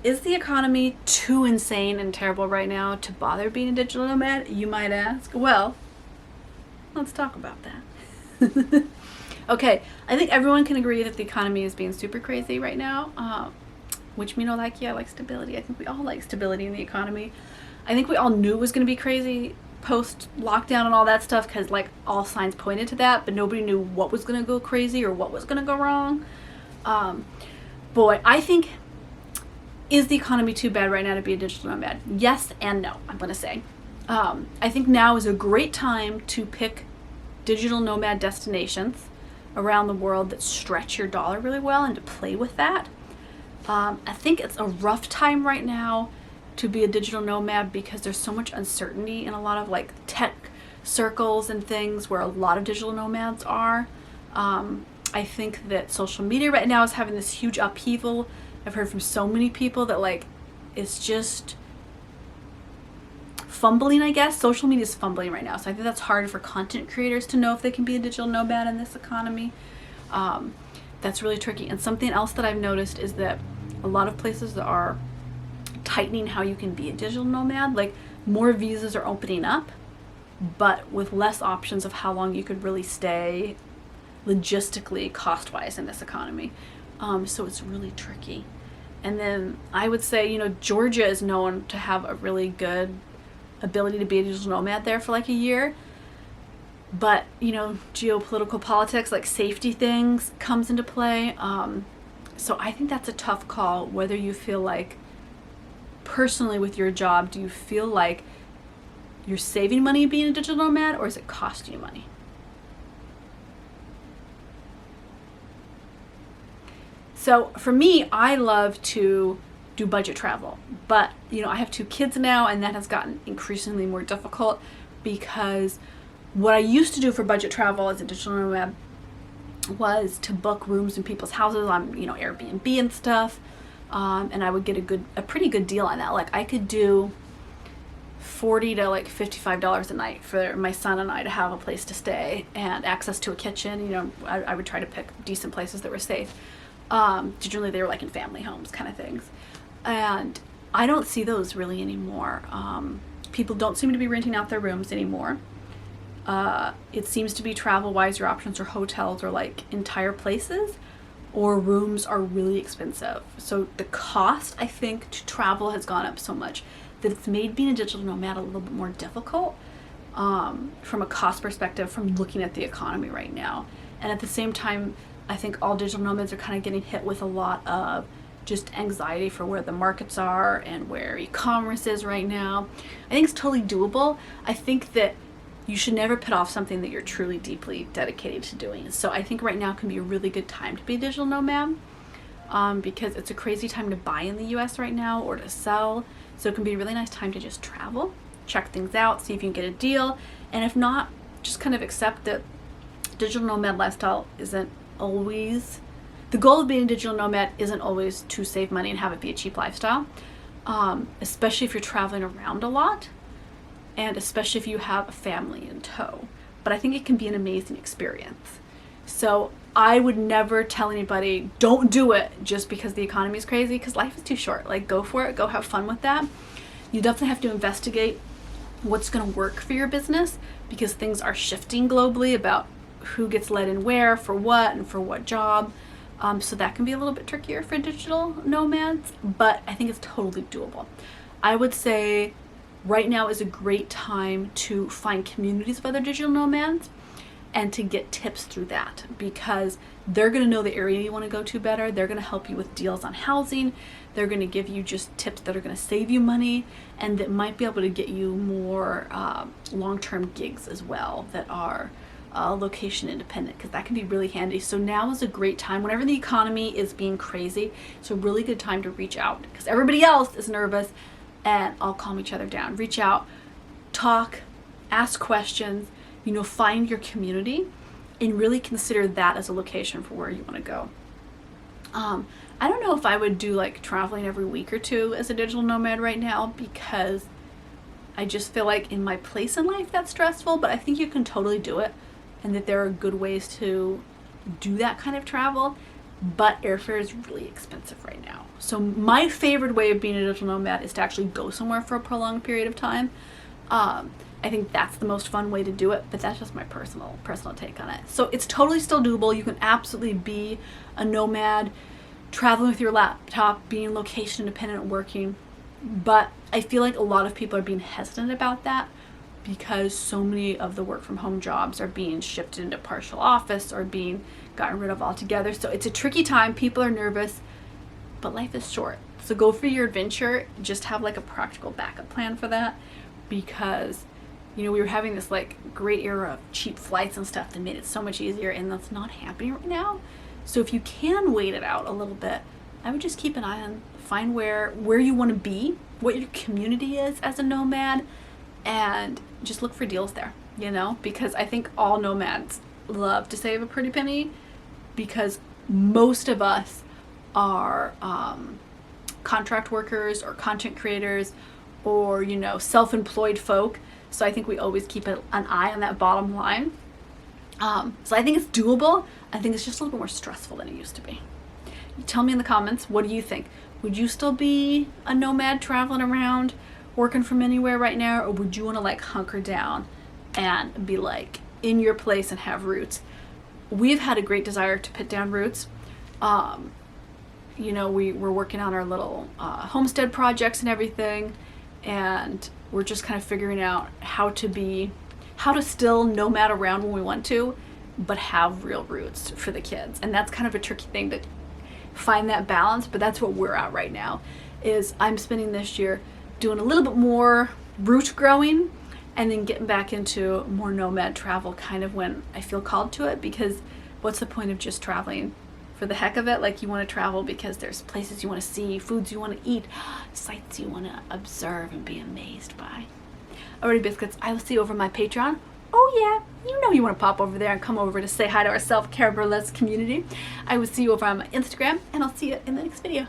Is the economy too insane and terrible right now to bother being a digital nomad, you might ask? Well, let's talk about that. Okay, I think everyone can agree that the economy is being super crazy right now, which means I like stability. I think we all like stability in the economy. I think we all knew it was going to be crazy post lockdown and all that stuff because like all signs pointed to that, but nobody knew what was going to go crazy or what was going to go wrong. Boy, I think, is the economy too bad right now to be a digital nomad? Yes and no, I'm going to say. I think now is a great time to pick digital nomad destinations around the world that stretch your dollar really well and to play with that. I think it's a rough time right now to be a digital nomad because there's so much uncertainty in a lot of like tech circles and things where a lot of digital nomads are. I think that social media right now is having this huge upheaval. I've heard from so many people that like it's just fumbling, I guess. Social media is fumbling right now. So I think that's hard for content creators to know if they can be a digital nomad in this economy. That's really tricky. And something else that I've noticed is that a lot of places are tightening how you can be a digital nomad. Like more visas are opening up, but with less options of how long you could really stay logistically cost-wise in this economy. So it's really tricky. And then I would say, Georgia is known to have a really good ability to be a digital nomad there for like a year. But, geopolitical politics, like safety things comes into play. So I think that's a tough call, whether you feel like personally with your job, do you feel like you're saving money being a digital nomad or is it costing you money? So for me, I love to do budget travel, but I have 2 kids now and that has gotten increasingly more difficult because what I used to do for budget travel as a digital nomad was to book rooms in people's houses on Airbnb and stuff, and I would get a pretty good deal on that. Like I could do $40 to like $55 a night for my son and I to have a place to stay and access to a kitchen. I would try to pick decent places that were safe. Generally they were like in family homes kind of things, and I don't see those really anymore. People don't seem to be renting out their rooms anymore. It seems to be travel-wise, your options are hotels or like entire places, or rooms are really expensive. So the cost, I think, to travel has gone up so much that it's made being a digital nomad a little bit more difficult from a cost perspective from looking at the economy right now. And at the same time, I think all digital nomads are kind of getting hit with a lot of just anxiety for where the markets are and where e-commerce is right now. I think it's totally doable. I think that you should never put off something that you're truly deeply dedicated to doing. So I think right now can be a really good time to be a digital nomad because it's a crazy time to buy in the US right now or to sell. So it can be a really nice time to just travel, check things out, see if you can get a deal. And if not, just kind of accept that digital nomad lifestyle isn't always, the goal of being a digital nomad isn't always to save money and have it be a cheap lifestyle, especially if you're traveling around a lot. And especially if you have a family in tow. But I think it can be an amazing experience. So I would never tell anybody, don't do it just because the economy is crazy, because life is too short. Like, go for it, go have fun with that. You definitely have to investigate what's going to work for your business because things are shifting globally about who gets let in where, for what, and for what job. So that can be a little bit trickier for digital nomads, but I think it's totally doable. I would say right now is a great time to find communities of other digital nomads and to get tips through that because they're going to know the area you want to go to better. They're going to help you with deals on housing. They're going to give you just tips that are going to save you money and that might be able to get you more long-term gigs as well that are location independent because that can be really handy. So now is a great time. Whenever the economy is being crazy, it's a really good time to reach out because everybody else is nervous and all calm each other down. Reach out, talk, ask questions, find your community and really consider that as a location for where you want to go. I don't know if I would do like traveling every week or 2 as a digital nomad right now because I just feel like in my place in life that's stressful, but I think you can totally do it and that there are good ways to do that kind of travel. but airfare is really expensive right now. So my favorite way of being a digital nomad is to actually go somewhere for a prolonged period of time. I think that's the most fun way to do it, but that's just my personal take on it. So it's totally still doable. You can absolutely be a nomad, traveling with your laptop, being location independent, working. But I feel like a lot of people are being hesitant about that because so many of the work from home jobs are being shifted into partial office or being gotten rid of altogether. So it's a tricky time. People are nervous, but life is short. So go for your adventure. Just have like a practical backup plan for that, because we were having this like great era of cheap flights and stuff that made it so much easier, and that's not happening right now. So if you can wait it out a little bit, I would just keep an eye on, find where you want to be, what your community is as a nomad, and just look for deals there, because I think all nomads love to save a pretty penny, because most of us are contract workers or content creators or self-employed folk. So I think we always keep an eye on that bottom line. So I think it's doable. I think it's just a little bit more stressful than it used to be. You tell me in the comments, what do you think? Would you still be a nomad traveling around, working from anywhere right now, or would you want to like hunker down and be like in your place and have roots? We've had a great desire to put down roots. We're working on our little homestead projects and everything, and we're just kind of figuring out how to still nomad around when we want to, but have real roots for the kids. And that's kind of a tricky thing to find that balance, but that's what we're at right now. Is I'm spending this year doing a little bit more root growing and then getting back into more nomad travel kind of when I feel called to it, because what's the point of just traveling for the heck of it? Like, you want to travel because there's places you want to see, foods you want to eat, sights you want to observe and be amazed by. Alrighty, biscuits, I will see you over my Patreon. Oh yeah, you want to pop over there and come over to say hi to our self-care burlesque community. I will see you over on my Instagram, and I'll see you in the next video.